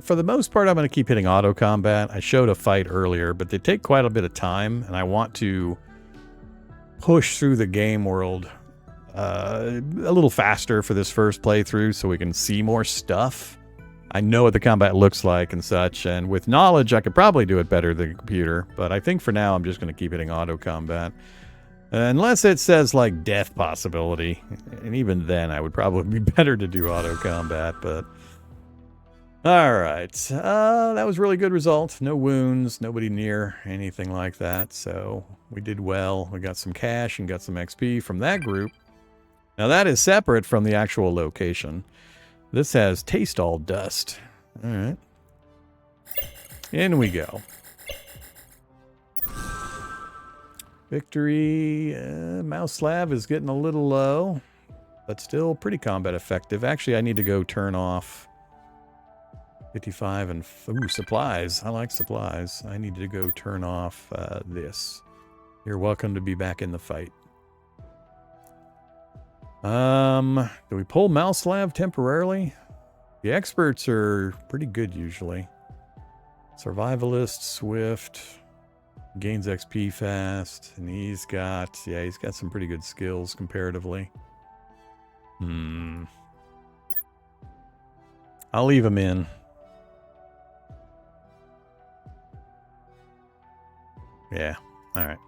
For the most part, I'm gonna keep hitting auto combat. I showed a fight earlier, but they take quite a bit of time, and I want to push through the game world a little faster for this first playthrough so we can see more stuff. I know what the combat looks like and such, and with knowledge, I could probably do it better than a computer, but I think for now, I'm just gonna keep hitting auto combat. Unless it says, like, death possibility, and even then, I would probably be better to do auto combat, but... Alright, that was a really good result. No wounds, nobody near, anything like that, so we did well. We got some cash and got some XP from that group. Now that is separate from the actual location. This has taste all dust. Alright. In we go. Victory. Mouse Slav is getting a little low, but still pretty combat effective. Actually, I need to go turn off 55 and... Ooh, supplies. I like supplies. I need to go turn off this. You're welcome to be back in the fight. Do we pull Mouse Slav temporarily? The experts are pretty good usually. Survivalist, swift, gains XP fast, and he's got some pretty good skills comparatively. I'll leave him in. Yeah, alright.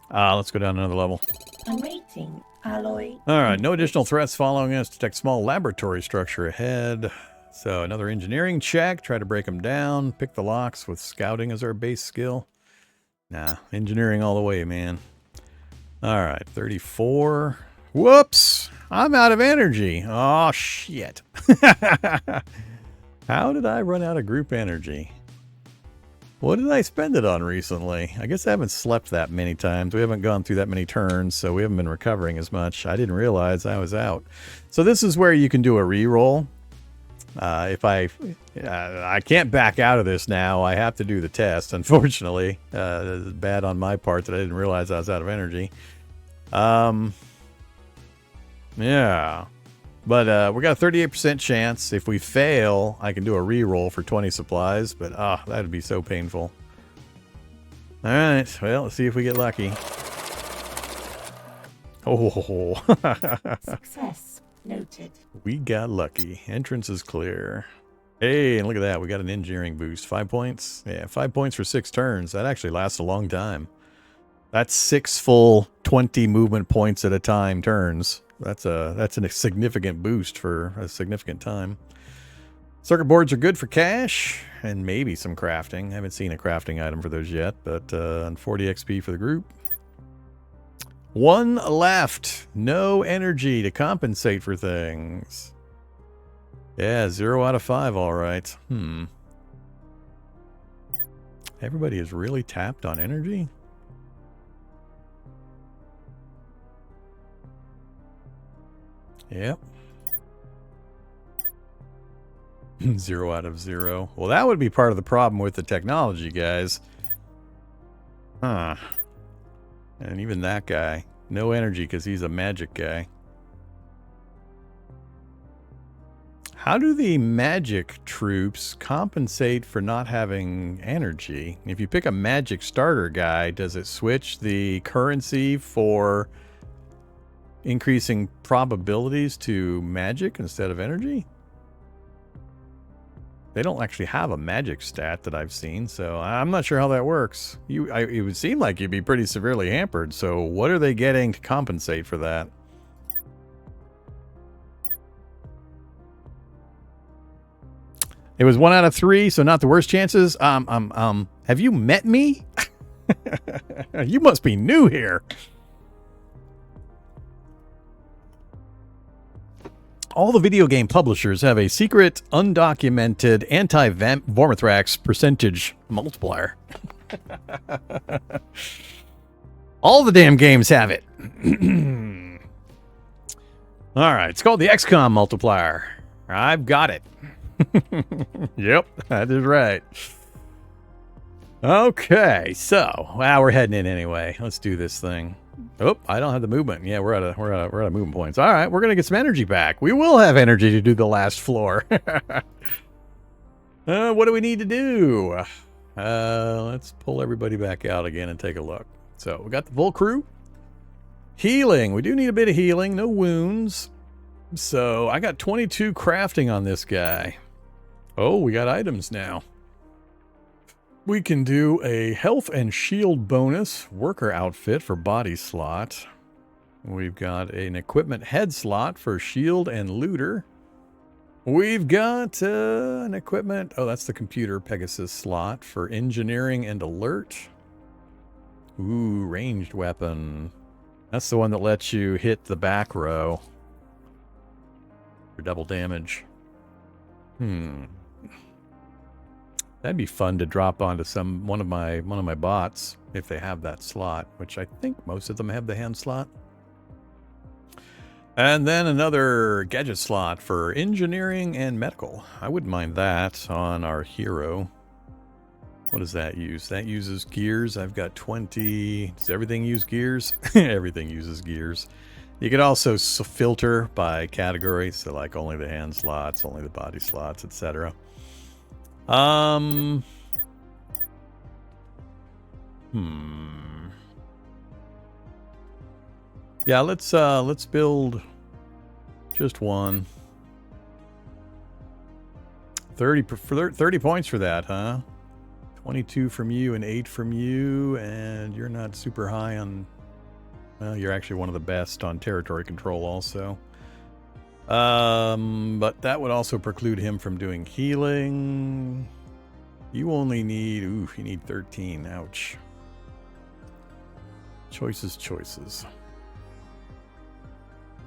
Let's go down another level. Awaiting alloy. Alright, no additional threats following us. Detect small laboratory structure ahead. So another engineering check. Try to break them down. Pick the locks with scouting as our base skill. Nah, engineering all the way, man. Alright, 34. Whoops! I'm out of energy. Oh, shit. How did I run out of group energy? What did I spend it on recently? I guess I haven't slept that many times. We haven't gone through that many turns, so we haven't been recovering as much. I didn't realize I was out. So this is where you can do a reroll. If I can't back out of this now, I have to do the test, unfortunately. It's bad on my part that I didn't realize I was out of energy. Yeah. But we got a 38% chance. If we fail, I can do a reroll for 20 supplies, but that'd be so painful. Alright, well, let's see if we get lucky. Oh. Success noted. We got lucky. Entrance is clear. Hey, and look at that. We got an engineering boost. 5 points. Yeah, 5 points for 6 turns. That actually lasts a long time. That's 6 full 20 movement points at a time turns. That's a significant boost for a significant time. Circuit boards are good for cash and maybe some crafting. I haven't seen a crafting item for those yet, but on 40 XP for the group. 1 left. No energy to compensate for things. Yeah, 0 out of 5, all right. Everybody is really tapped on energy? Yep. 0 out of 0. Well, that would be part of the problem with the technology, guys. Huh. And even that guy. No energy because he's a magic guy. How do the magic troops compensate for not having energy? If you pick a magic starter guy, does it switch the currency for increasing probabilities to magic instead of energy? They don't actually have a magic stat that I've seen, so I'm not sure how that works. It would seem like you'd be pretty severely hampered, so what are they getting to compensate for that? It was 1 out of 3, so not the worst chances. Have you met me? You must be new here. All the video game publishers have a secret, undocumented, anti-Vormithrax percentage multiplier. All the damn games have it. Alright, it's called the XCOM multiplier. I've got it. Yep, that is right. Okay, so, we're heading in anyway. Let's do this thing. Oh, I don't have the movement. Yeah, we're out of movement points. All right, we're gonna get some energy back. We will have energy to do the last floor. What do we need to do? Let's pull everybody back out again and take a look. So we got the full crew. Healing. We do need a bit of healing. No wounds. So I got 22 crafting on this guy. Oh, we got items now. We can do a health and shield bonus worker outfit for body slot. We've got an equipment head slot for shield and looter. We've got an equipment, oh, that's the computer Pegasus slot for engineering and alert. Ooh, ranged weapon. That's the one that lets you hit the back row for double damage. That'd be fun to drop onto one of my bots if they have that slot, which I think most of them have the hand slot. And then another gadget slot for engineering and medical. I wouldn't mind that on our hero. What does that use? That uses gears. I've got 20. Does everything use gears? Everything uses gears. You could also filter by category, so like only the hand slots, only the body slots, etc. Yeah, let's build just one. 30 points for that, huh? 22 from you and 8 from you, and you're not super high on... Well, you're actually one of the best on territory control also. But that would also preclude him from doing healing. You only need... Ooh, you need 13. Ouch. Choices.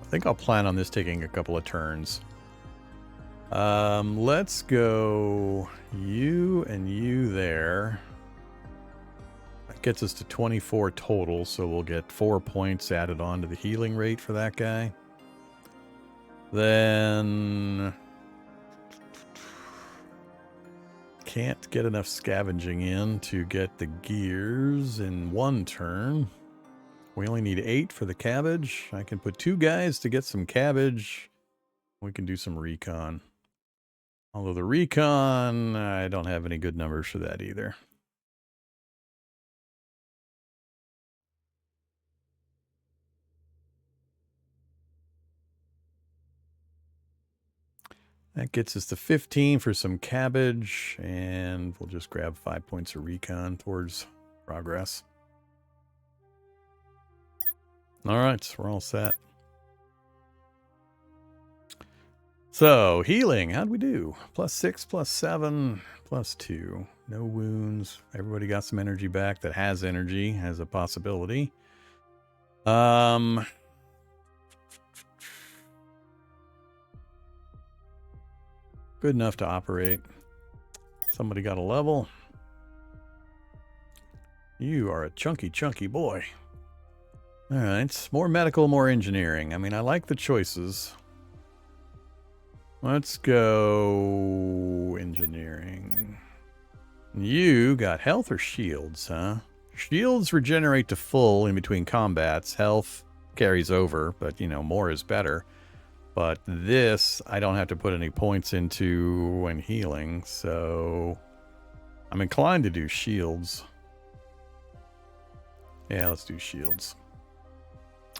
I think I'll plan on this taking a couple of turns. Let's go you and you there. That gets us to 24 total, so we'll get 4 points added on to the healing rate for that guy. Then... Can't get enough scavenging in to get the gears in one turn. We only need 8 for the cabbage. I can put 2 guys to get some cabbage. We can do some recon. Although the recon, I don't have any good numbers for that either. That gets us to 15 for some cabbage, and we'll just grab 5 points of recon towards progress. All right, we're all set. So, healing, how'd we do? +6, +7, +2. No wounds. Everybody got some energy back that has energy, has a possibility. Good enough to operate. Somebody got a level. You are a chunky boy. All right, more medical, more engineering. I mean, I like the choices. Let's go engineering. You got health or shields, huh? Shields regenerate to full in between combats. Health carries over, but, you know, more is better. But this, I don't have to put any points into when healing, so I'm inclined to do shields. Yeah, let's do shields.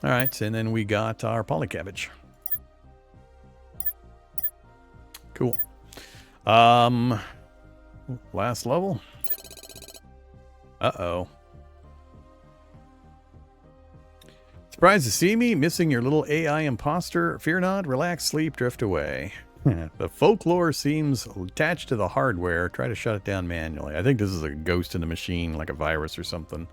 All right, and then we got our polycabbage. Cool. Last level. Uh-oh. Surprised to see me? Missing your little AI imposter? Fear not, relax, sleep, drift away. The folklore seems attached to the hardware. Try to shut it down manually. I think this is a ghost in the machine, like a virus or something.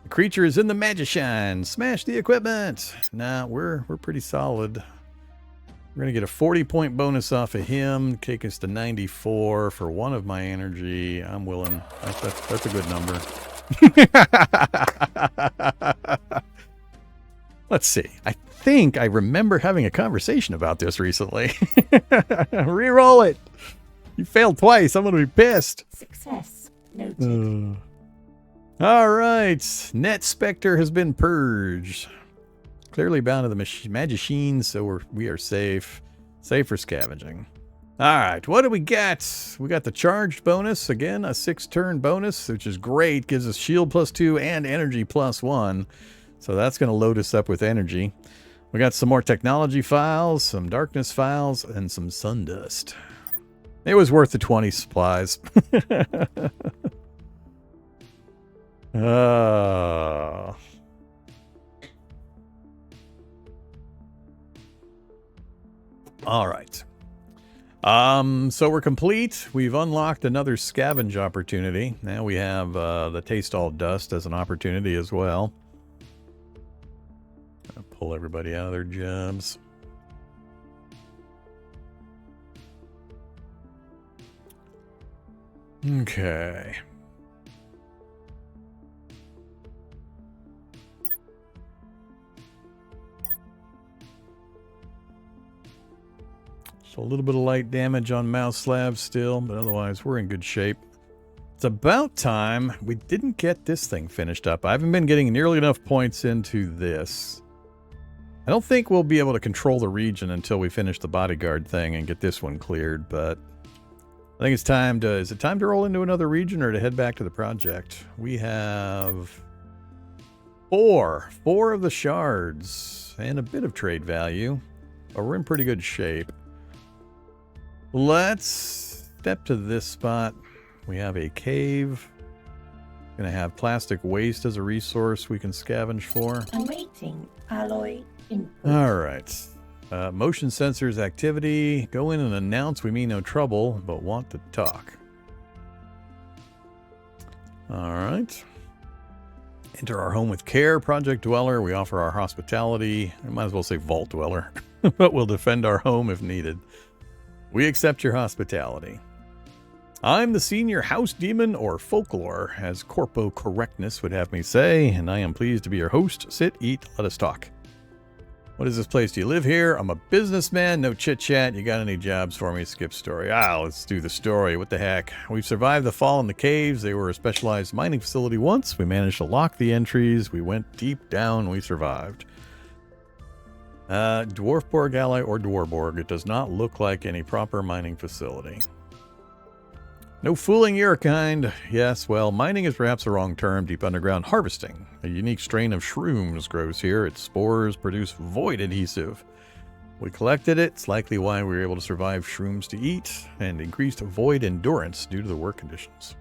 The creature is in the magician. Smash the equipment. Nah, we're pretty solid. We're going to get a 40-point bonus off of him. Take us to 94 for one of my energy. I'm willing. That's a good number. Let's see. I think I remember having a conversation about this recently. Reroll it. You failed twice. I'm going to be pissed. Success noted. All right. Net Spectre has been purged. Clearly bound to the magicians, so we are safe. Safe for scavenging. All right, what do we get? We got the charged bonus. Again, a 6-turn bonus, which is great. Gives us shield +2 and energy +1. So that's going to load us up with energy. We got some more technology files, some darkness files, and some sun dust. It was worth the 20 supplies. All right. So we're complete. We've unlocked another scavenge opportunity. Now we have the taste all dust as an opportunity as well. I'll pull everybody out of their jobs. Okay. So a little bit of light damage on mouse slabs still, but otherwise we're in good shape. It's about time we didn't get this thing finished up. I haven't been getting nearly enough points into this. I don't think we'll be able to control the region until we finish the bodyguard thing and get this one cleared, but I think it's time to... Is it time to roll into another region or to head back to the project? We have four of the shards and a bit of trade value, but we're in pretty good shape. Let's step to this spot. We have a cave. Gonna have plastic waste as a resource we can scavenge for. Awaiting alloy input. All right. Motion sensors activity. Go in and announce we mean no trouble, but want to talk. All right. Enter our home with care, Project Dweller. We offer our hospitality. I might as well say Vault Dweller, but we'll defend our home if needed. We accept your hospitality. I'm the senior house demon, or folklore, as corpo correctness would have me say, and I am pleased to be your host. Sit, eat, let us talk. What is this place? Do you live here? I'm a businessman, no chit-chat. You got any jobs for me? Skip story. Let's do the story. What the heck? We've survived the fall in the caves. They were a specialized mining facility once. We managed to lock the entries. We went deep down. We survived. Dwarfborg Ally or Dwarborg. It does not look like any proper mining facility. No fooling your kind. Yes, well, mining is perhaps the wrong term. Deep underground harvesting. A unique strain of shrooms grows here. Its spores produce void adhesive. We collected it. It's likely why we were able to survive shrooms to eat and increased void endurance due to the work conditions.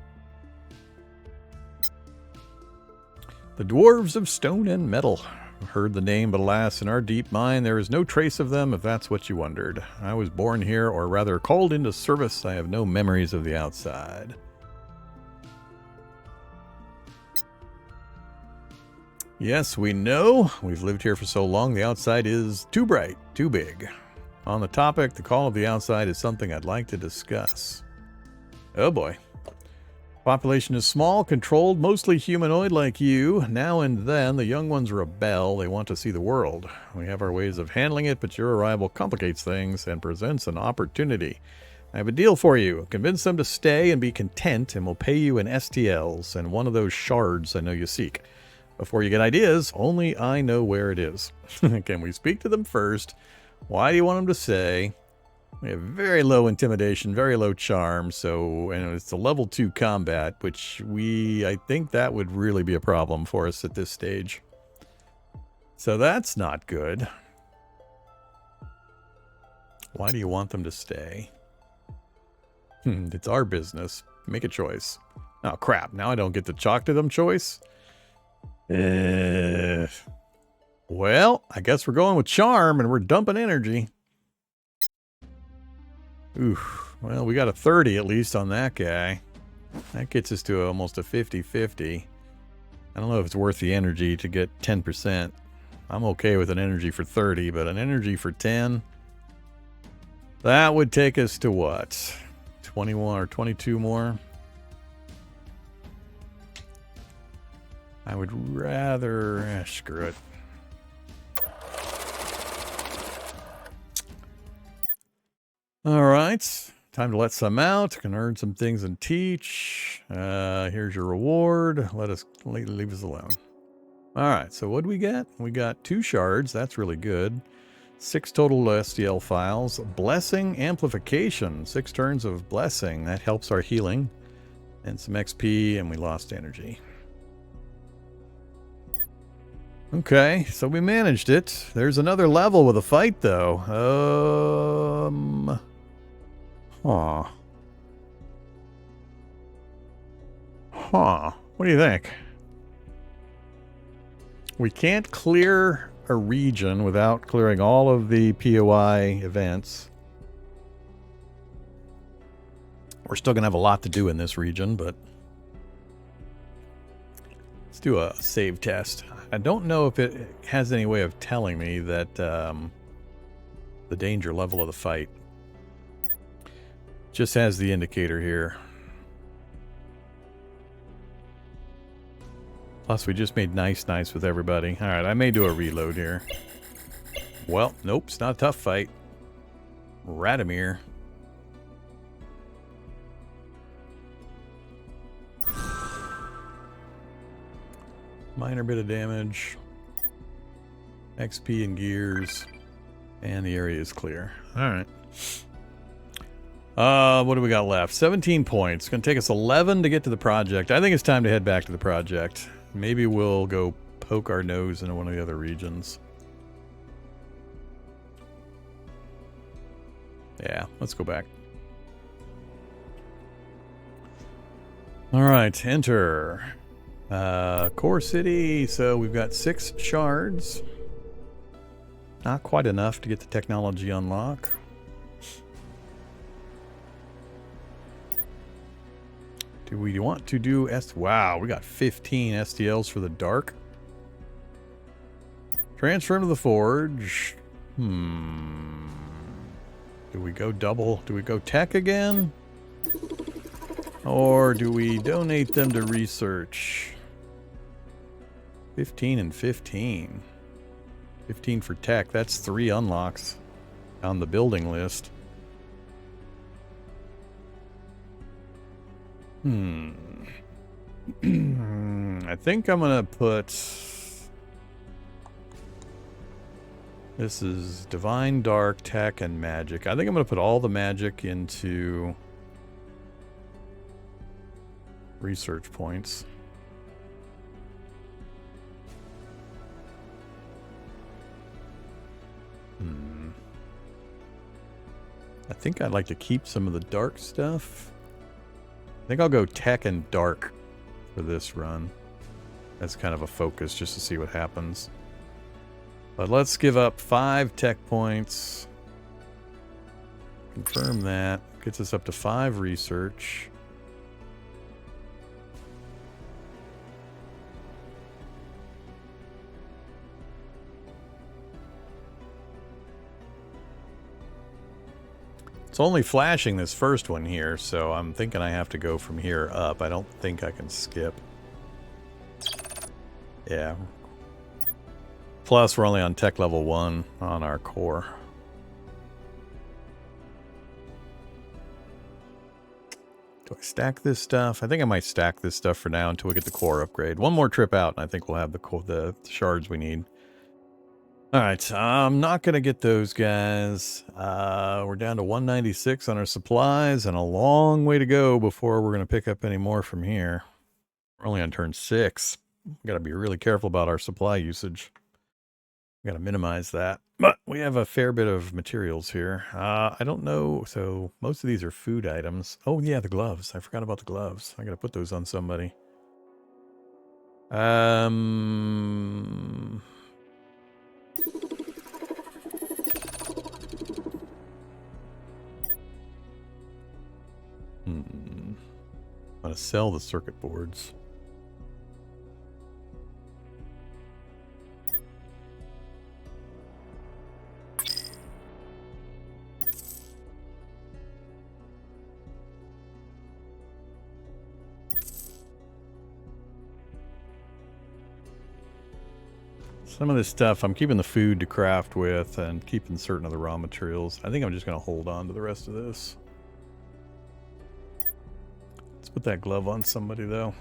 The Dwarves of Stone and Metal. Heard the name, but alas, in our deep mine there is no trace of them, if that's what you wondered. I was born here, or rather called into service. I have no memories of the outside. Yes, we know. We've lived here for so long, the outside is too bright, too big. On the topic, the call of the outside is something I'd like to discuss. Oh boy. Population is small, controlled, mostly humanoid like you. Now and then, the young ones rebel. They want to see the world. We have our ways of handling it, but your arrival complicates things and presents an opportunity. I have a deal for you. Convince them to stay and be content, and we'll pay you in STLs and one of those shards I know you seek. Before you get ideas, only I know where it is. Can we speak to them first? Why do you want them to stay? We have very low intimidation, very low charm, so and it's a level 2 combat, which I think that would really be a problem for us at this stage. So that's not good. Why do you want them to stay? It's our business. Make a choice. Oh, crap. Now I don't get to talk to them choice? Well, I guess we're going with charm and we're dumping energy. Oof. Well, we got a 30 at least on that guy. That gets us to almost a 50-50. I don't know if it's worth the energy to get 10%. I'm okay with an energy for 30, but an energy for 10? That would take us to what? 21 or 22 more? I would rather... screw it. All right, time to let some out. Can earn some things and teach. Here's your reward. Leave us alone. All right, so what do we get? We got 2 shards. That's really good. 6 total STL files. Blessing amplification. 6 turns of blessing. That helps our healing. And some XP, and we lost energy. Okay, so we managed it. There's another level with a fight, though. Huh. What do you think? We can't clear a region without clearing all of the POI events. We're still going to have a lot to do in this region, but let's do a save test. I don't know if it has any way of telling me that the danger level of the fight. Just has the indicator here. Plus, we just made nice with everybody. All right, I may do a reload here. Well, nope, it's not a tough fight. Radomir. Minor bit of damage. XP and gears. And the area is clear. Alright. What do we got left? 17 points. It's going to take us 11 to get to the project. I think it's time to head back to the project. Maybe we'll go poke our nose into one of the other regions. Yeah, let's go back. Alright, enter. Core City. So we've got 6 shards. Not quite enough to get the technology unlock. Do we want to do Wow, we got 15 STLs for the dark. Transfer to the forge. Do we go double? Do we go tech again? Or do we donate them to research? 15 and 15. 15 for tech. That's 3 unlocks on the building list. I think I'm gonna put... This is Divine, Dark, Tech, and Magic. I think I'm gonna put all the magic into research points. I think I'd like to keep some of the dark stuff. I think I'll go tech and dark for this run. That's kind of a focus just to see what happens. But let's give up 5 tech points. Confirm that. Gets us up to 5 research. It's only flashing this first one here, so I'm thinking I have to go from here up. I don't think I can skip. Yeah. Plus, we're only on tech level 1 on our core. Do I stack this stuff? I think I might stack this stuff for now until we get the core upgrade. One more trip out, and I think we'll have the shards we need. Alright, I'm not going to get those guys. We're down to 196 on our supplies and a long way to go before we're going to pick up any more from here. We're only on turn 6. We've got to be really careful about our supply usage. We've got to minimize that. But we have a fair bit of materials here. I don't know. So most of these are food items. Oh, yeah, the gloves. I forgot about the gloves. I got to put those on somebody. I'm going to sell the circuit boards. Some of this stuff, I'm keeping the food to craft with and keeping certain of the raw materials. I think I'm just going to hold on to the rest of this. Let's put that glove on somebody, though.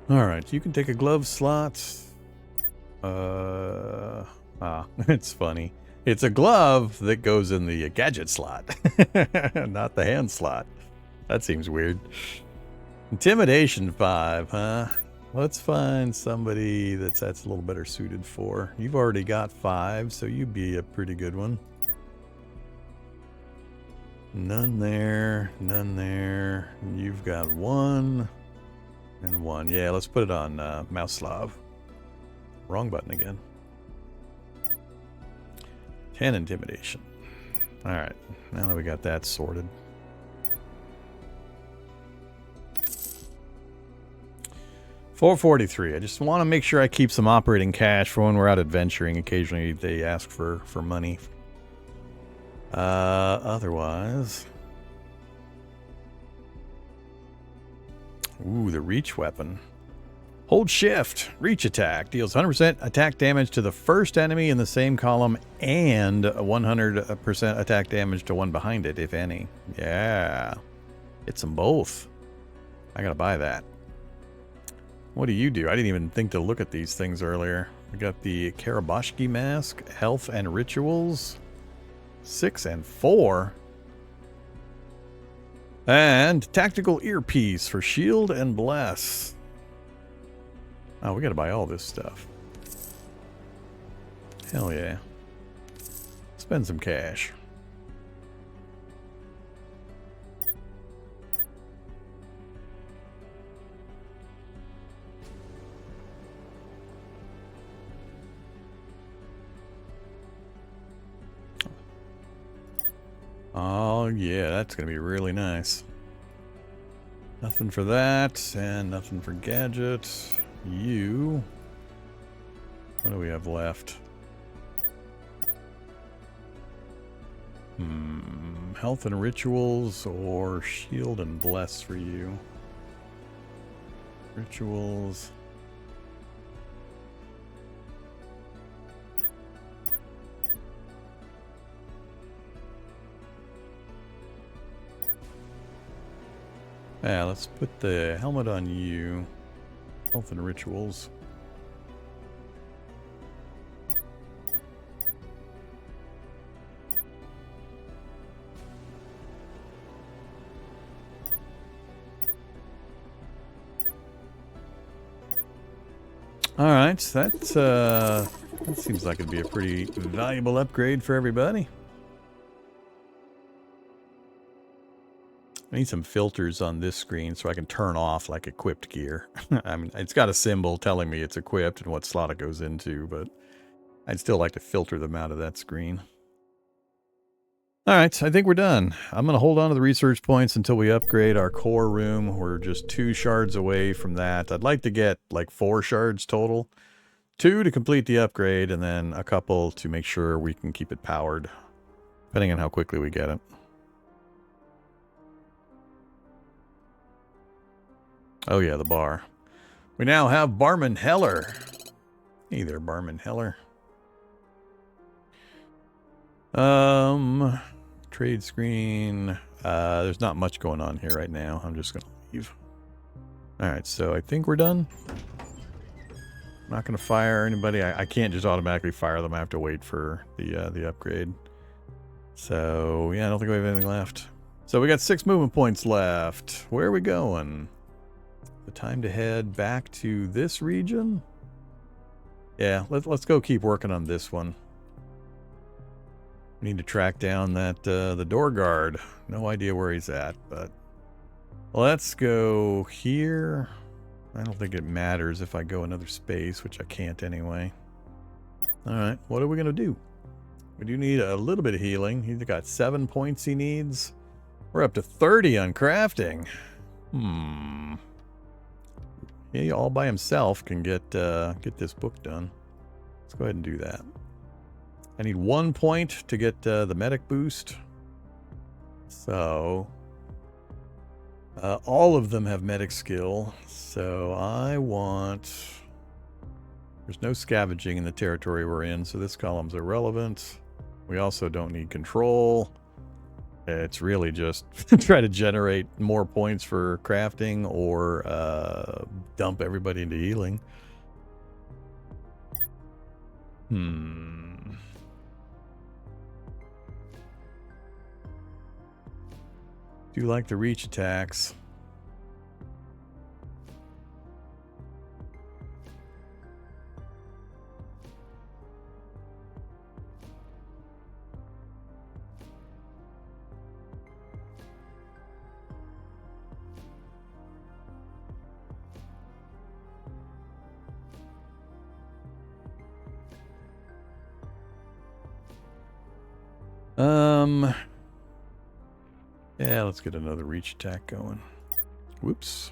All right, you can take a glove slot. It's funny. It's a glove that goes in the gadget slot, not the hand slot. That seems weird. Intimidation 5, huh? Let's find somebody that's a little better suited for. You've already got 5, so you'd be a pretty good one. None there, none there. You've got 1 and 1. Yeah, let's put it on Mouslav. Wrong button again. 10 intimidation. All right, now that we got that sorted. $443. I just want to make sure I keep some operating cash for when we're out adventuring. Occasionally they ask for money. Otherwise... Ooh, the reach weapon. Hold shift. Reach attack. Deals 100% attack damage to the first enemy in the same column and 100% attack damage to one behind it, if any. Yeah. Hits them both. I gotta buy that. What do you do? I didn't even think to look at these things earlier. We got the Karabashki mask, health and rituals. 6 and 4. And tactical earpiece for shield and bless. Oh, we gotta buy all this stuff. Hell yeah. Spend some cash. Oh, yeah, that's going to be really nice. Nothing for that, and nothing for gadget. You. What do we have left? Health and rituals or shield and bless for you. Rituals. Yeah, let's put the helmet on you. Health and rituals. Alright, that seems like it'd be a pretty valuable upgrade for everybody. I need some filters on this screen so I can turn off like equipped gear. I mean, it's got a symbol telling me it's equipped and what slot it goes into, but I'd still like to filter them out of that screen. All right, I think we're done. I'm going to hold on to the research points until we upgrade our core room. We're just 2 shards away from that. I'd like to get like 4 shards total. 2 to complete the upgrade and then a couple to make sure we can keep it powered, depending on how quickly we get it. Oh yeah, the bar. We now have Barman Heller. Hey there, Barman Heller. Trade screen. There's not much going on here right now. I'm just gonna leave. Alright, so I think we're done. I'm not gonna fire anybody. I can't just automatically fire them. I have to wait for the upgrade. So yeah, I don't think we have anything left. So we got 6 movement points left. Where are we going? The time to head back to this region? Yeah, let's go keep working on this one. We need to track down that the door guard. No idea where he's at, but let's go here. I don't think it matters if I go another space, which I can't anyway. Alright, what are we gonna do? We do need a little bit of healing. He's got 7 points he needs. We're up to 30 on crafting. He all by himself can get this book done. Let's go ahead and do that. I need 1 point to get the medic boost. So all of them have medic skill. So I want... There's no scavenging in the territory we're in, so this column's irrelevant. We also don't need control. It's really just try to generate more points for crafting or dump everybody into healing. Do you like the reach attacks? Yeah, let's get another reach attack going. Whoops.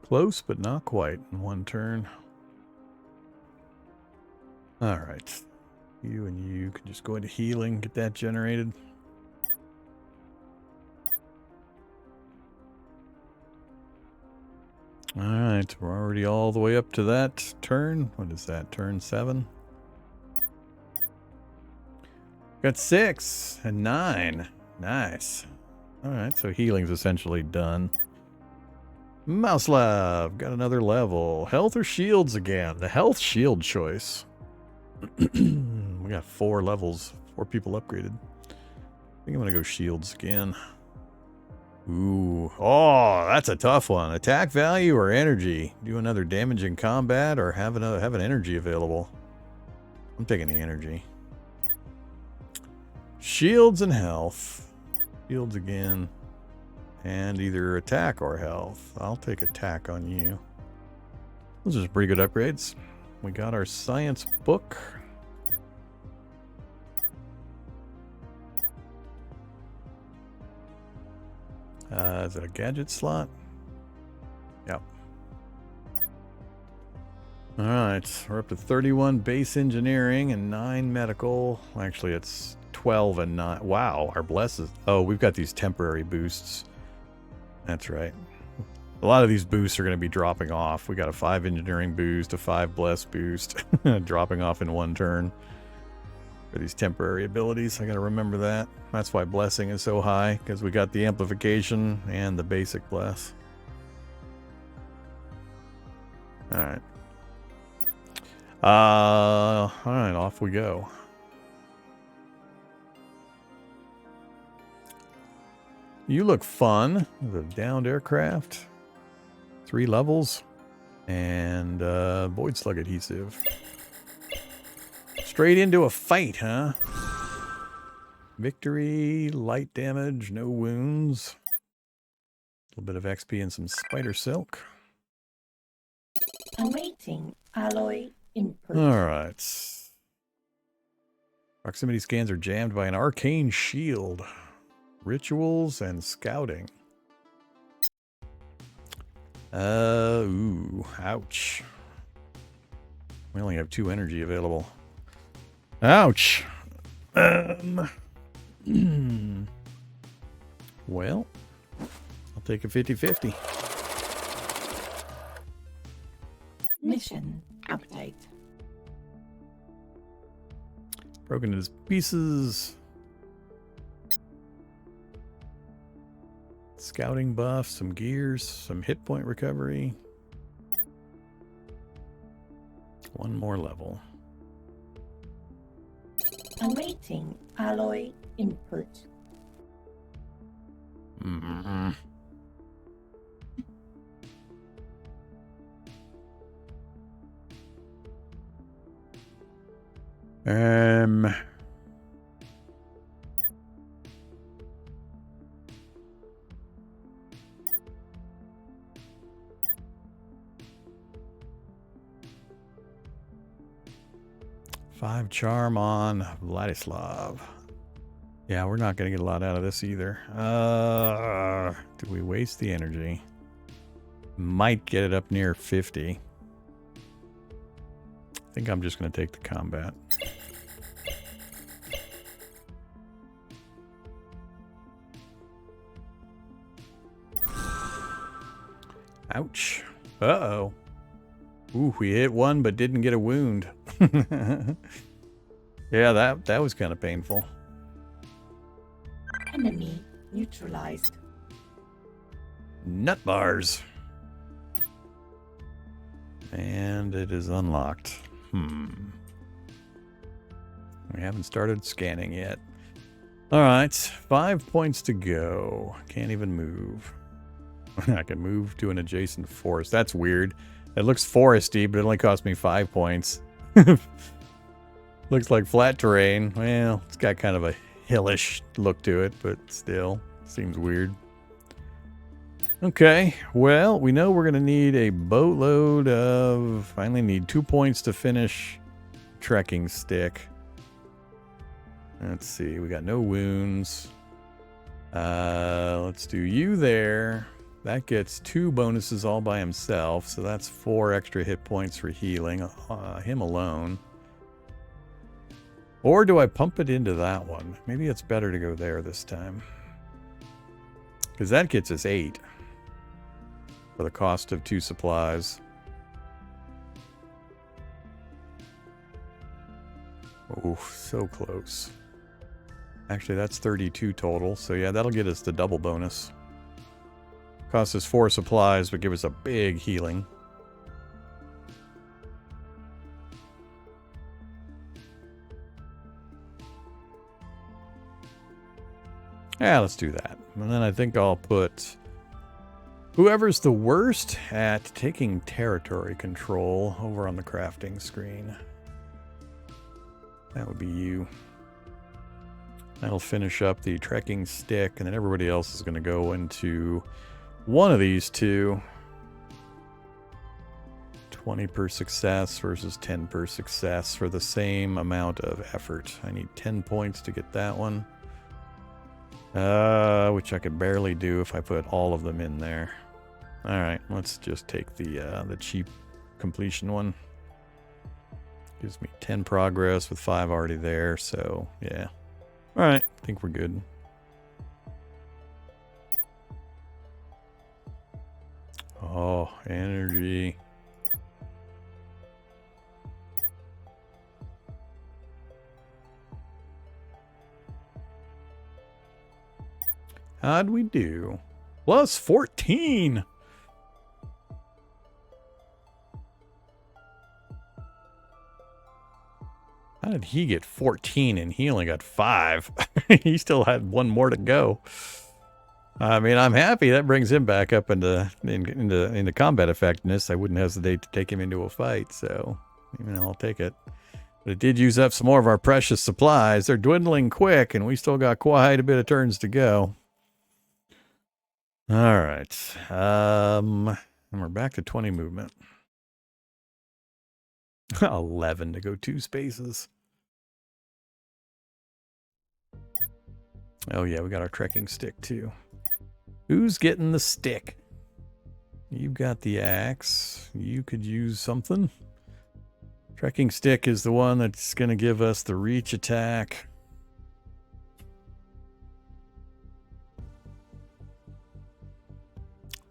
Close, but not quite in one turn. All right. You and you can just go into healing, get that generated. All right, we're already all the way up to that turn. What is that, turn 7? Got 6 and 9. Nice. All right, so healing's essentially done. Mouse Lab, got another level. Health or shields again? The health shield choice. We got 4 levels, 4 people upgraded. I think I'm gonna go shields again. Ooh, oh, that's a tough one. Attack value or energy? Do another damage in combat or have an energy available? I'm taking the energy. Shields and health. Shields again. And either attack or health. I'll take attack on you. Those are pretty good upgrades. We got our science book. Is it a gadget slot? Yep. All right, we're up to 31 base engineering and 9 medical. Actually, it's 12 and 9. Wow, our blesses. Oh, we've got these temporary boosts. That's right. A lot of these boosts are going to be dropping off. We got a 5 engineering boost, a 5 bless boost, dropping off in one turn. For these temporary abilities, I gotta remember that. That's why blessing is so high, because we got the amplification and the basic bless. Alright. Alright, off we go. You look fun. The downed aircraft. 3 levels. And void slug adhesive. Straight into a fight, huh? Victory, light damage, no wounds. A little bit of XP and some spider silk. Awaiting alloy input. All right. Proximity scans are jammed by an arcane shield. Rituals and scouting. Ooh, ouch. We only have 2 energy available. Ouch. Well, I'll take a 50-50. Mission update. Broken into pieces. Scouting buff, some gears, some hit point recovery. 1 more level. Awaiting alloy input. Mm-hmm. Five charm on Vladislav. Yeah, we're not going to get a lot out of this either. Do we waste the energy? Might get it up near 50. I think I'm just going to take the combat. Ouch. Uh-oh. Ooh, we hit one but didn't get a wound. Yeah, that was kind of painful. Enemy neutralized. Nut bars. And it is unlocked. We haven't started scanning yet. All right, 5 points to go. Can't even move. I can move to an adjacent forest. That's weird. It looks foresty, but it only cost me 5 points. Looks like flat terrain. Well, it's got kind of a hillish look to it, but still seems weird. Okay, well, we know we're going to need a boatload of... I only need 2 points to finish trekking stick. Let's see, we got no wounds. Let's do you there. That gets 2 bonuses all by himself, so that's 4 extra hit points for healing. Him alone. Or do I pump it into that one? Maybe it's better to go there this time. Because that gets us 8. For the cost of 2 supplies. Oh, so close. Actually, that's 32 total. So yeah, that'll get us the double bonus. Cost us 4 supplies, but give us a big healing. Yeah, let's do that. And then I think I'll put whoever's the worst at taking territory control over on the crafting screen. That would be you. That'll finish up the trekking stick, and then everybody else is going to go into one of these two. 20 per success versus 10 per success for the same amount of effort. I need 10 points to get that one. Which I could barely do if I put all of them in there. Alright, let's just take the cheap completion one. Gives me 10 progress with 5 already there, so yeah. Alright, I think we're good. Oh, energy. How'd we do? Plus 14! How did he get 14 and he only got 5? He still had 1 more to go. I mean, I'm happy that brings him back up into combat effectiveness. I wouldn't hesitate to take him into a fight, so I'll take it. But it did use up some more of our precious supplies. They're dwindling quick, and we still got quite a bit of turns to go. All right. And we're back to 20 movement. 11 to go 2 spaces. Oh yeah, we got our trekking stick too. Who's getting the stick? You've got the axe. You could use something. Trekking stick is the one that's going to give us the reach attack.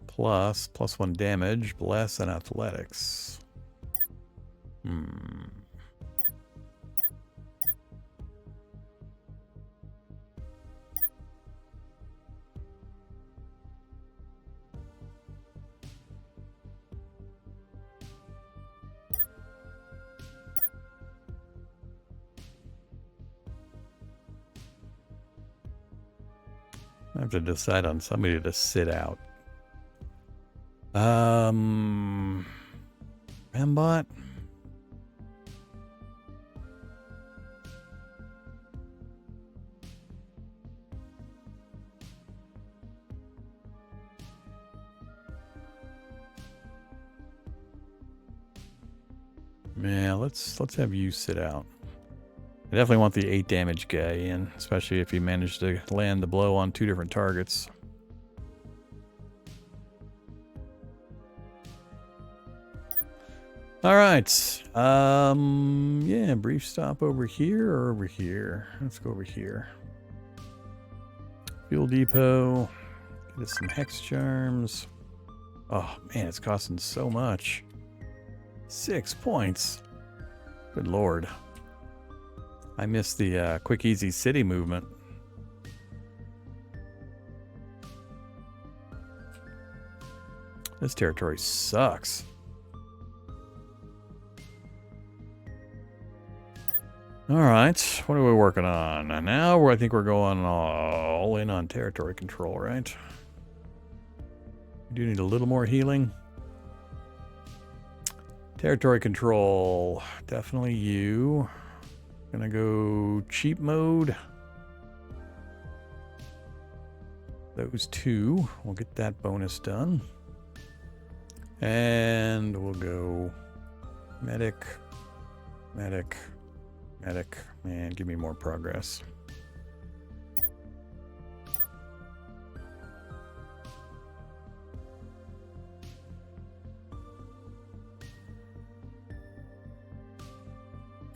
Plus 1 damage, bless, and athletics. I have to decide on somebody to sit out. Rambot? Yeah, let's have you sit out. I definitely want the 8 damage guy in, especially if he managed to land the blow on 2 different targets. All right. Yeah, brief stop over here or over here. Let's go over here. Fuel depot. Get us some hex charms. Oh, man, it's costing so much. 6 points. Good lord. I missed the quick, easy city movement. This territory sucks. All right, what are we working on? Now I think we're going all in on territory control, right? We do need a little more healing. Territory control, definitely you. Gonna go cheap mode. Those two, we'll get that bonus done. And we'll go medic, medic, medic, and give me more progress.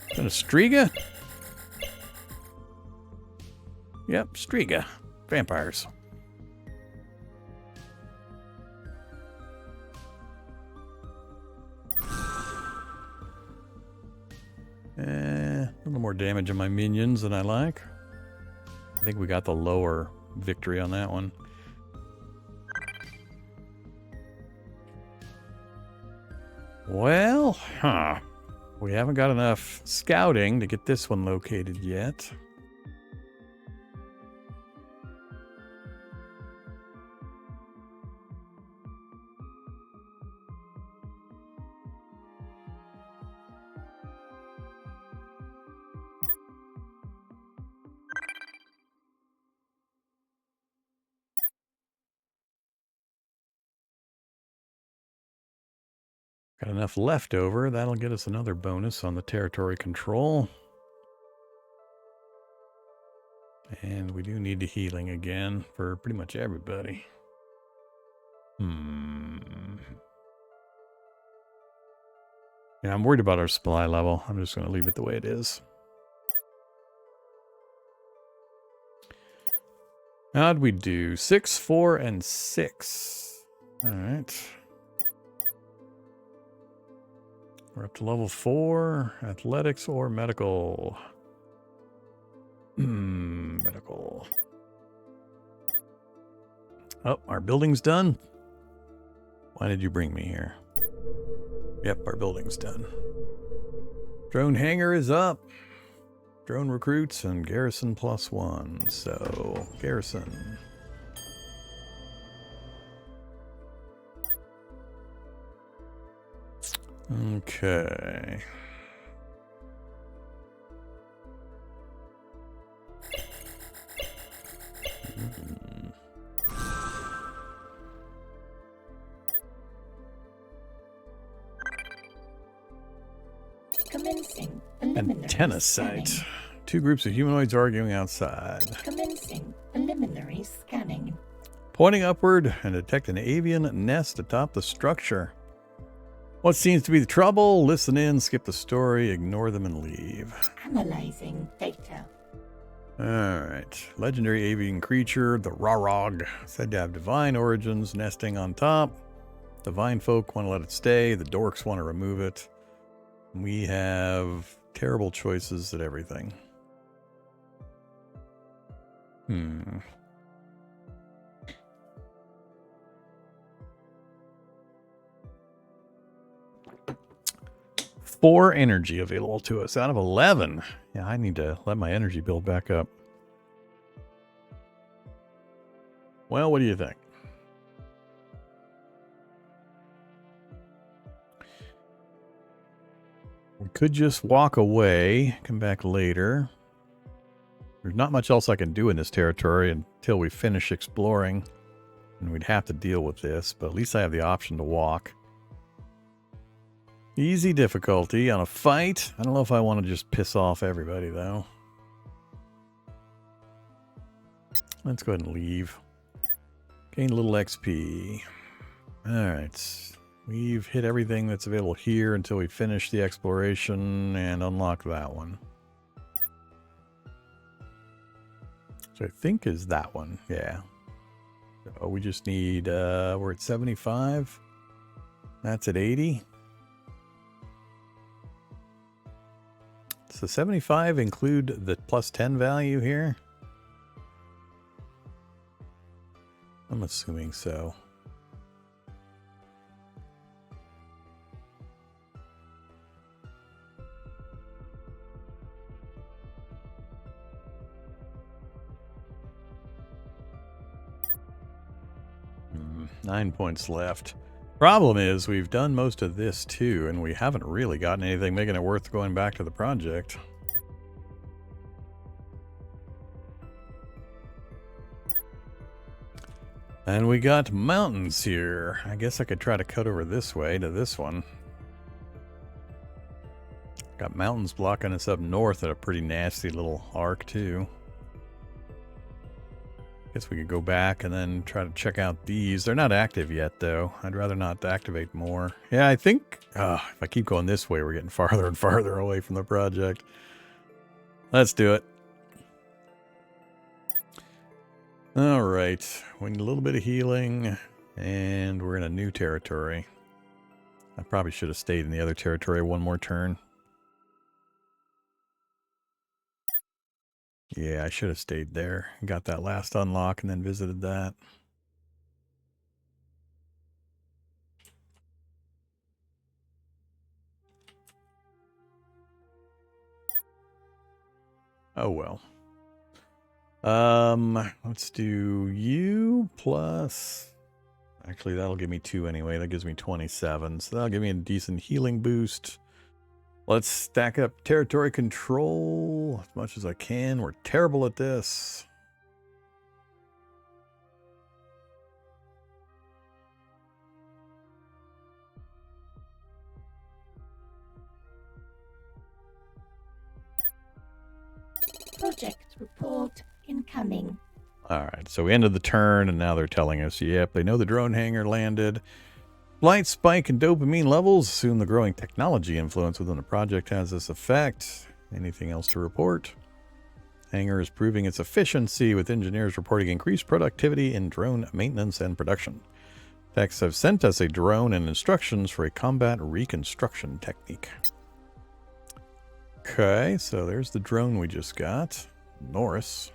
Is that a Striga? Yep, Striga. Vampires. A little more damage on my minions than I like. I think we got the lower victory on that one. Well, we haven't got enough scouting to get this one located yet. Got enough left over. That'll get us another bonus on the territory control. And we do need the healing again for pretty much everybody. Yeah, I'm worried about our supply level. I'm just going to leave it the way it is. How'd we do? 6, 4, and 6. All right. We're up to level 4. Athletics or medical? Medical. Oh, our building's done. Why did you bring me here? Yep, our building's done. Drone hangar is up. Drone recruits and garrison +1. So, garrison. Okay. Commencing Antenna site. 2 groups of humanoids arguing outside. Commencing preliminary scanning. Pointing upward and detect an avian nest atop the structure. What seems to be the trouble? Listen in, skip the story, ignore them, and leave. Analyzing data. Alright. Legendary avian creature, the Rarog. Said to have divine origins, nesting on top. Divine folk want to let it stay. The dorks want to remove it. We have terrible choices at everything. 4 energy available to us out of 11. Yeah, I need to let my energy build back up. Well, what do you think? We could just walk away, come back later. There's not much else I can do in this territory until we finish exploring. And we'd have to deal with this, but at least I have the option to walk. Easy difficulty on a fight. I don't know if I want to just piss off everybody, though. Let's go ahead and leave. Gain a little XP. Alright. We've hit everything that's available here until we finish the exploration and unlock that one. So I think is that one. Yeah. Oh, we just need, we're at 75. That's at 80. Does the 75 include the plus 10 value here? I'm assuming so. Hmm, 9 points left. Problem is, we've done most of this too, and we haven't really gotten anything making it worth going back to the project. And we got mountains here. I guess I could try to cut over this way to this one. Got mountains blocking us up north at a pretty nasty little arc too. Guess we could go back and then try to check out these. They're not active yet, though. I'd rather not activate more. Yeah, I think if I keep going this way, we're getting farther and farther away from the project. Let's do it. All right. We need a little bit of healing, and we're in a new territory. I probably should have stayed in the other territory one more turn. Yeah, I should have stayed there. Got that last unlock and then visited that. Oh well. Let's do you plus... Actually, that'll give me 2 anyway. That gives me 27. So that'll give me a decent healing boost. Let's stack up territory control as much as I can. We're terrible at this. Project report incoming. Alright, so we ended the turn, and now they're telling us, yep, they know the drone hangar landed. Light spike in dopamine levels. Assume the growing technology influence within the project has this effect. Anything else to report? Hangar is proving its efficiency, with engineers reporting increased productivity in drone maintenance and production. Techs have sent us a drone and instructions for a combat reconstruction technique. Okay, so there's the drone we just got. Norris.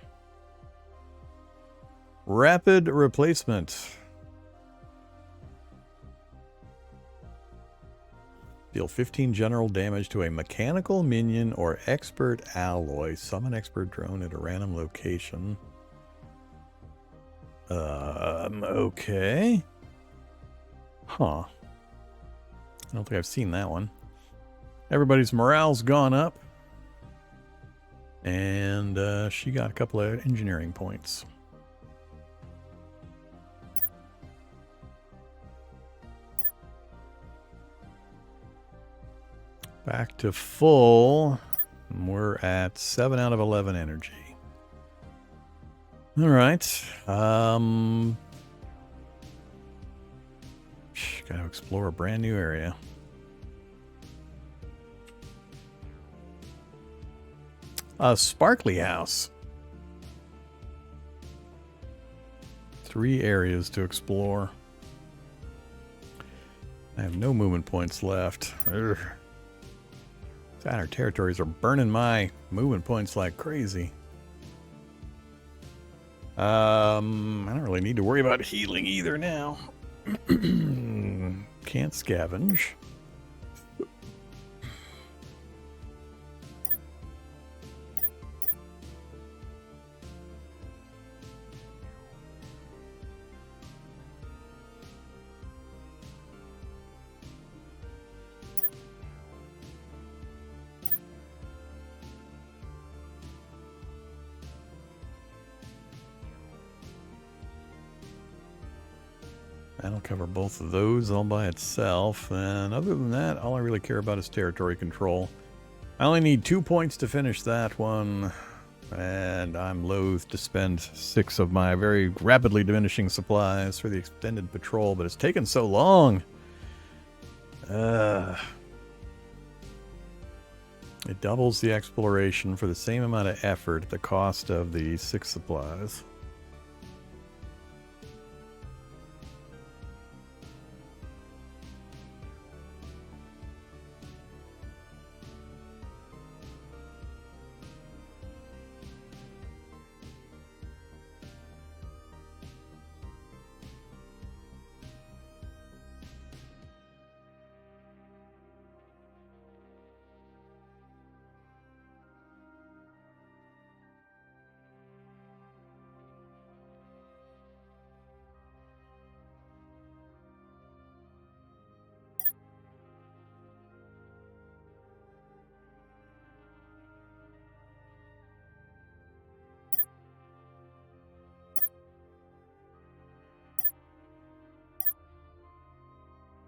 Rapid replacement. Deal 15 general damage to a mechanical minion or expert alloy. Summon expert drone at a random location. Okay. Huh. I don't think I've seen that one. Everybody's morale's gone up. And she got a couple of engineering points. Back to full. We're at 7 out of 11 energy. All right. Got to explore a brand new area. A sparkly house. 3 areas to explore. I have no movement points left. Ugh. Our territories are burning my movement points like crazy. I don't really need to worry about healing either now. Can't scavenge. That'll cover both of those all by itself. And other than that, all I really care about is territory control. I only need 2 points to finish that one. And I'm loath to spend 6 of my very rapidly diminishing supplies for the extended patrol, but it's taken so long. It doubles the exploration for the same amount of effort at the cost of the 6 supplies.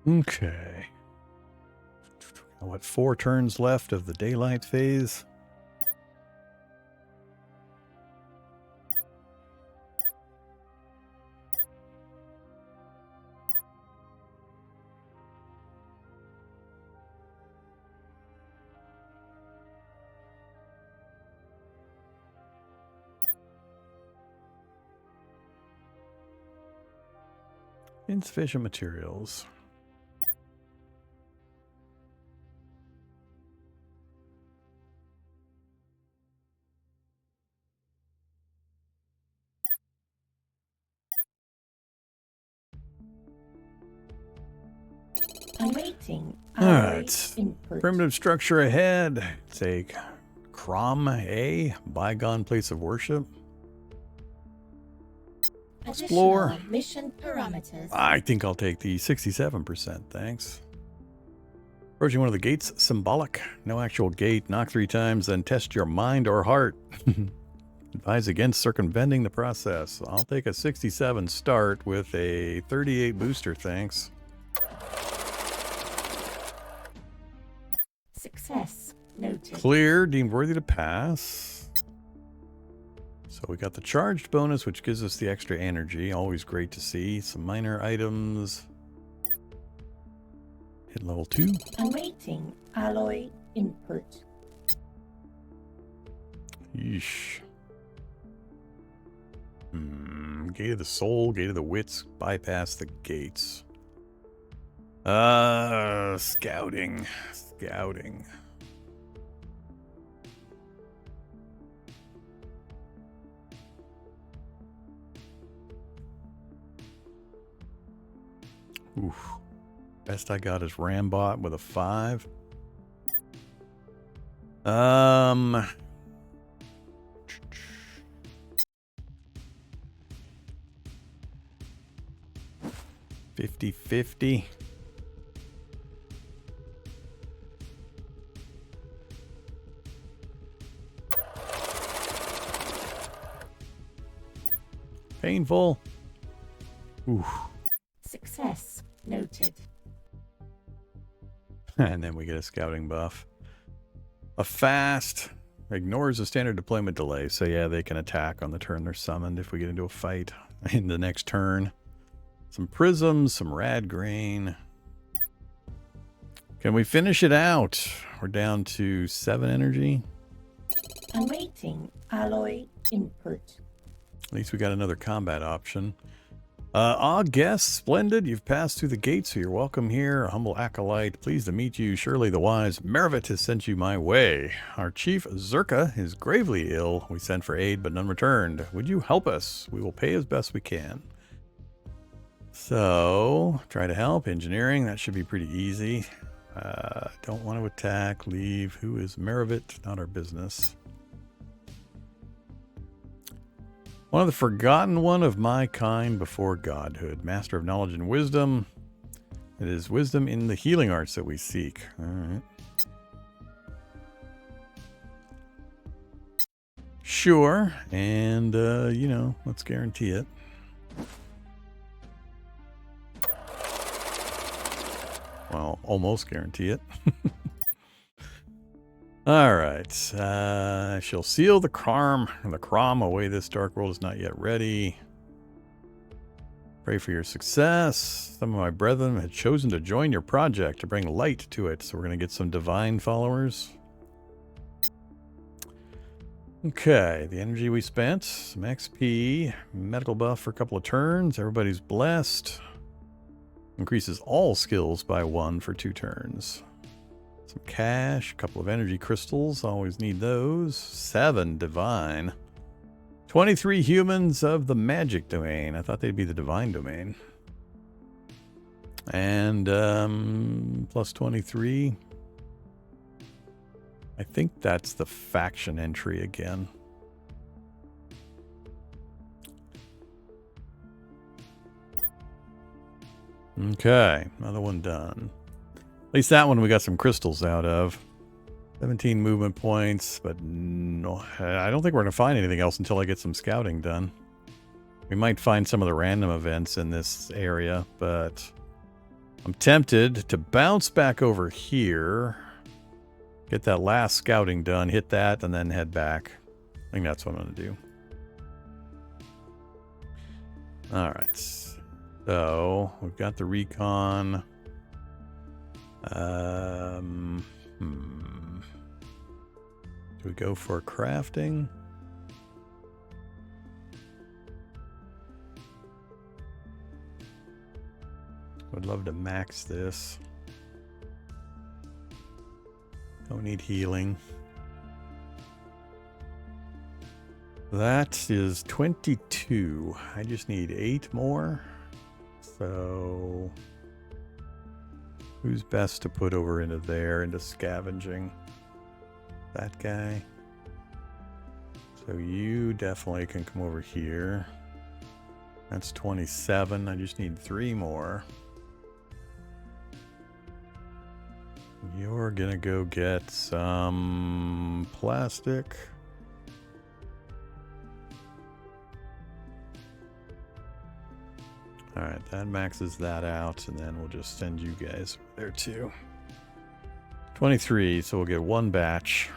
Okay. What, 4 turns left of the daylight phase? Insufficient materials. Awaiting All right. input. Primitive structure ahead. Take Crom A, bygone place of worship. Explore. Additional mission parameters. I think I'll take the 67%, thanks. Approaching one of the gates, symbolic. No actual gate. Knock 3 times, then test your mind or heart. Advise against circumventing the process. I'll take a 67 start with a 38 booster, thanks. Success noted. Clear, deemed worthy to pass. So we got the charged bonus, which gives us the extra energy. Always great to see. Some minor items. Hit level 2. Awaiting alloy input. Yeesh. Gate of the soul, gate of the wits, bypass the gates. Scouting. Scouting. Oof. Best I got is Rambot with a 5. 50-50. Painful. Oof. Success noted. And then we get a scouting buff. A fast ignores the standard deployment delay. So yeah, they can attack on the turn they're summoned if we get into a fight in the next turn. Some prisms, some rad grain. Can we finish it out? We're down to 7 energy. Awaiting alloy input. At least we got another combat option. Guest, splendid. You've passed through the gates, so you're welcome here. A humble acolyte, pleased to meet you. Surely the wise Mervit has sent you my way. Our chief, Zerka, is gravely ill. We sent for aid, but none returned. Would you help us? We will pay as best we can. So, try to help. Engineering, that should be pretty easy. Don't want to attack. Leave. Who is Mervit? Not our business. One of the forgotten one of my kind before godhood. Master of knowledge and wisdom. It is wisdom in the healing arts that we seek. All right. Sure. And, you know, let's guarantee it. Well, almost guarantee it. All right. She'll seal the Crom away. This dark world is not yet ready. Pray for your success. Some of my brethren had chosen to join your project to bring light to it. So we're going to get some divine followers. Okay. The energy we spent. Some XP. Medical buff for a couple of turns. Everybody's blessed. Increases all skills by 1 for 2 turns. Some cash, a couple of energy crystals, always need those. 7 divine. 23 humans of the magic domain. I thought they'd be the divine domain. And plus 23. I think that's the faction entry again. Okay, another one done. At least that one we got some crystals out of. 17 movement points, but no, I don't think we're going to find anything else until I get some scouting done. We might find some of the random events in this area, but I'm tempted to bounce back over here, get that last scouting done, hit that, and then head back. I think that's what I'm going to do. All right. So we've got the recon. Do we go for crafting? Would love to max this. Don't need healing. That is 22. I just need 8 more. So who's best to put over into there, into scavenging? That guy. So you definitely can come over here. That's 27. I just need 3 more. You're gonna go get some plastic. Alright, that maxes that out, and then we'll just send you guys there too. 23, so we'll get 1 batch.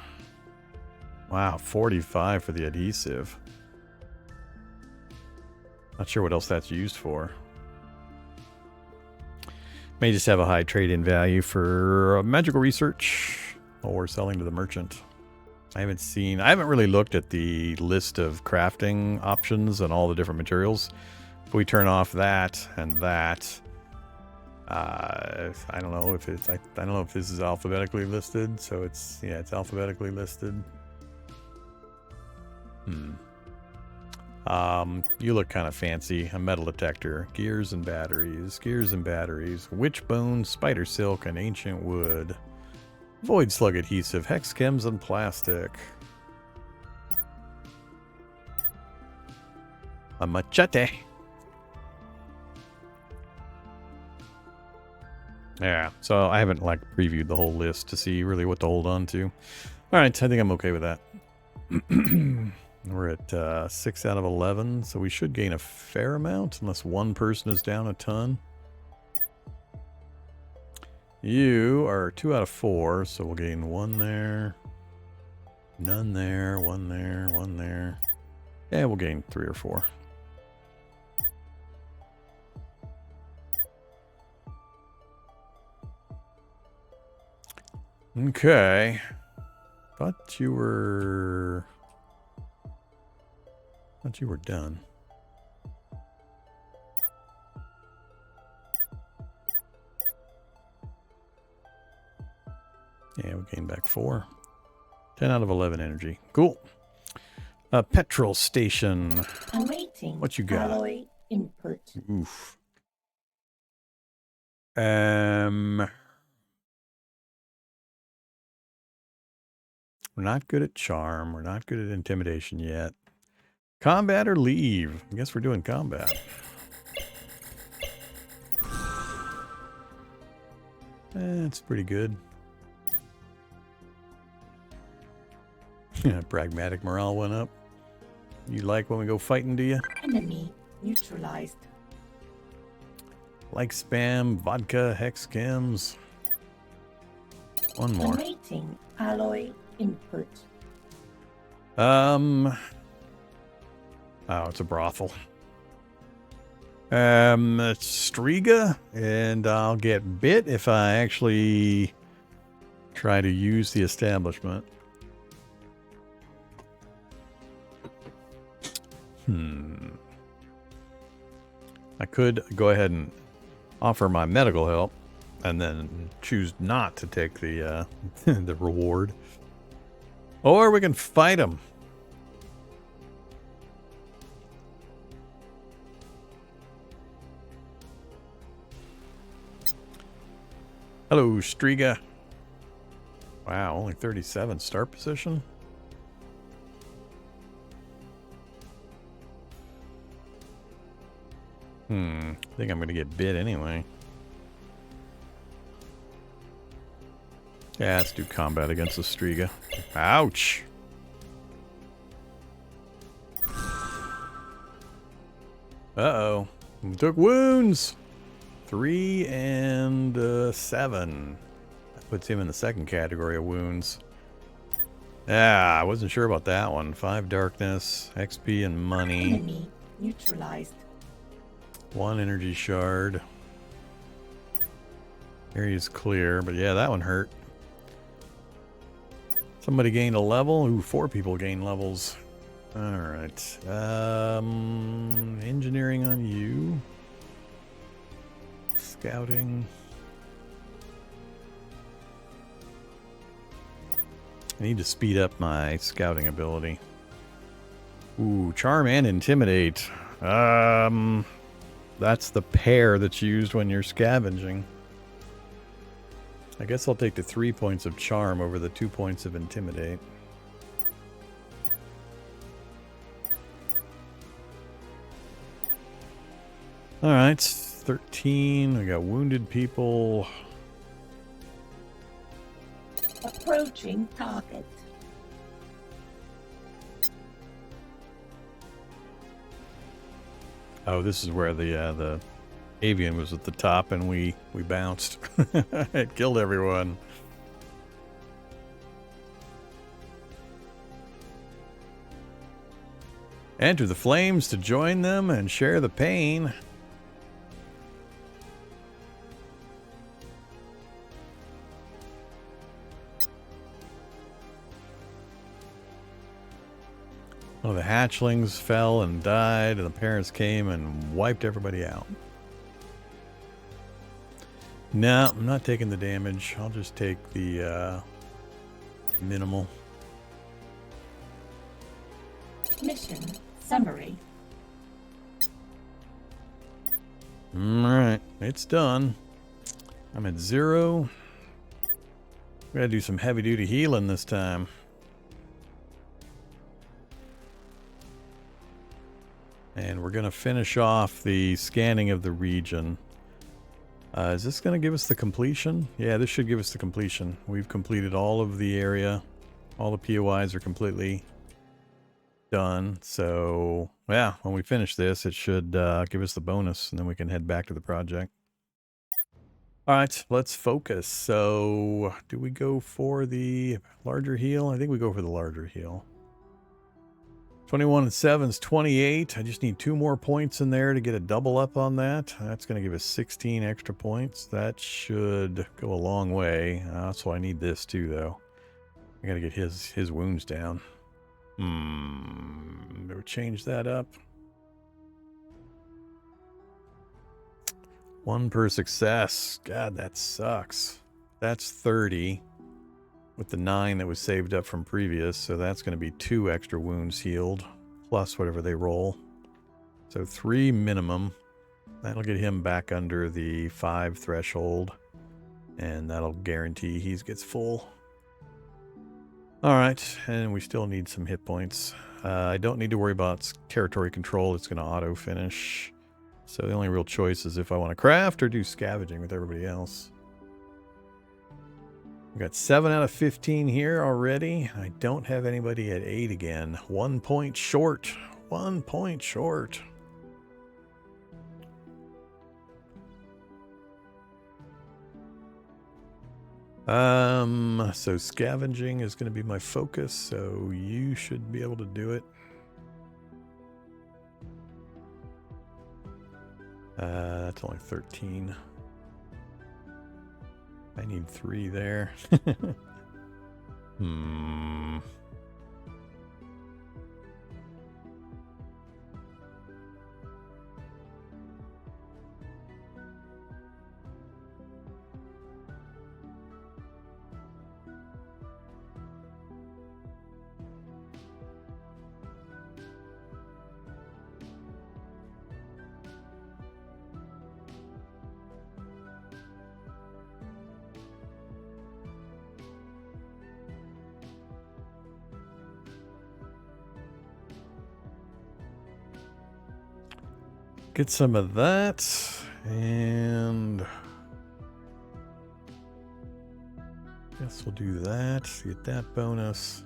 Wow, 45 for the adhesive. Not sure what else that's used for. May just have a high trade-in value for magical research or selling to the merchant. I haven't really looked at the list of crafting options and all the different materials. If we turn off that and that, I don't know if it's, I don't know if this is alphabetically listed. So it's, yeah, it's alphabetically listed. You look kind of fancy. A metal detector, gears and batteries, witchbone, spider silk, and ancient wood, void slug adhesive, hex chems, and plastic. A machete. Yeah, so I haven't like previewed the whole list to see really what to hold on to. All right, I think I'm okay with that. We're at 6 out of 11, so we should gain a fair amount, unless one person is down a ton. You are 2 out of 4, so we'll gain 1 there, none there, 1 there, 1 there. Yeah, we'll gain 3 or 4. Okay. Thought you were done. Yeah, we gained back 4. 10 out of 11 energy. Cool. Petrol station. Awaiting What you got? alloy input. Oof. We're not good at charm. We're not good at intimidation yet. Combat or leave? I guess we're doing combat. That's pretty good. Pragmatic morale went up. You like when we go fighting, do you? Enemy neutralized. Like spam, vodka, hex chems. 1 more. Awaiting alloy input. Oh, it's a brothel. It's Striga, and I'll get bit if I actually try to use the establishment. I could go ahead and offer my medical help, and then choose not to take the the reward. Or we can fight him. Hello, Striga. Wow, only 37 start position. I think I'm going to get bit anyway. Yeah, let's do combat against the Striga. Ouch! Uh-oh. Took wounds! 3 and 7. That puts him in the second category of wounds. Yeah, I wasn't sure about that one. 5 darkness, XP and money. Enemy neutralized. 1 energy shard. Area's clear, but yeah, that one hurt. Somebody gained a level. Ooh, 4 people gained levels. Alright. Engineering on you. Scouting. I need to speed up my scouting ability. Ooh, charm and intimidate. That's the pair that's used when you're scavenging. I guess I'll take the 3 points of charm over the 2 points of intimidate. Alright, 13. We got wounded people. Approaching target. Oh, this is where the avian was at the top and we bounced. It killed everyone. Enter the flames to join them and share the pain. One of the hatchlings fell and died, and the parents came and wiped everybody out. No, I'm not taking the damage. I'll just take the minimal. Mission summary. Alright, it's done. I'm at 0. We gotta do some heavy duty healing this time. And we're going to finish off the scanning of the region. Is this going to give us the completion? Yeah, this should give us the completion. We've completed all of the area. All the POIs are completely done. So, yeah, when we finish this, it should give us the bonus, and then we can head back to the project. All right, let's focus. So, do we go for the larger heal? I think we go for the larger heal. 21 and 7 is 28. I just need 2 more points in there to get a double up on that. That's going to give us 16 extra points. That should go a long way. So I need this too, though. I got to get his wounds down. Better change that up. 1 per success. God, that sucks. That's 30. With the 9 that was saved up from previous, so that's going to be 2 extra wounds healed, plus whatever they roll. So 3 minimum. That'll get him back under the 5 threshold, and that'll guarantee he gets full. Alright, and we still need some hit points. I don't need to worry about territory control. It's going to auto-finish. So the only real choice is if I want to craft or do scavenging with everybody else. We got 7 out of 15 here already. I don't have anybody at 8 again. 1 point short. 1 point short. So scavenging is going to be my focus, so you should be able to do it. That's only 13. I need 3 there. Get some of that, and guess we'll do that. Get that bonus,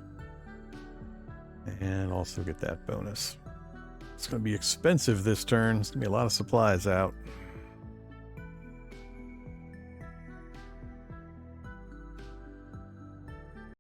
and also get that bonus. It's going to be expensive this turn. It's going to be a lot of supplies out.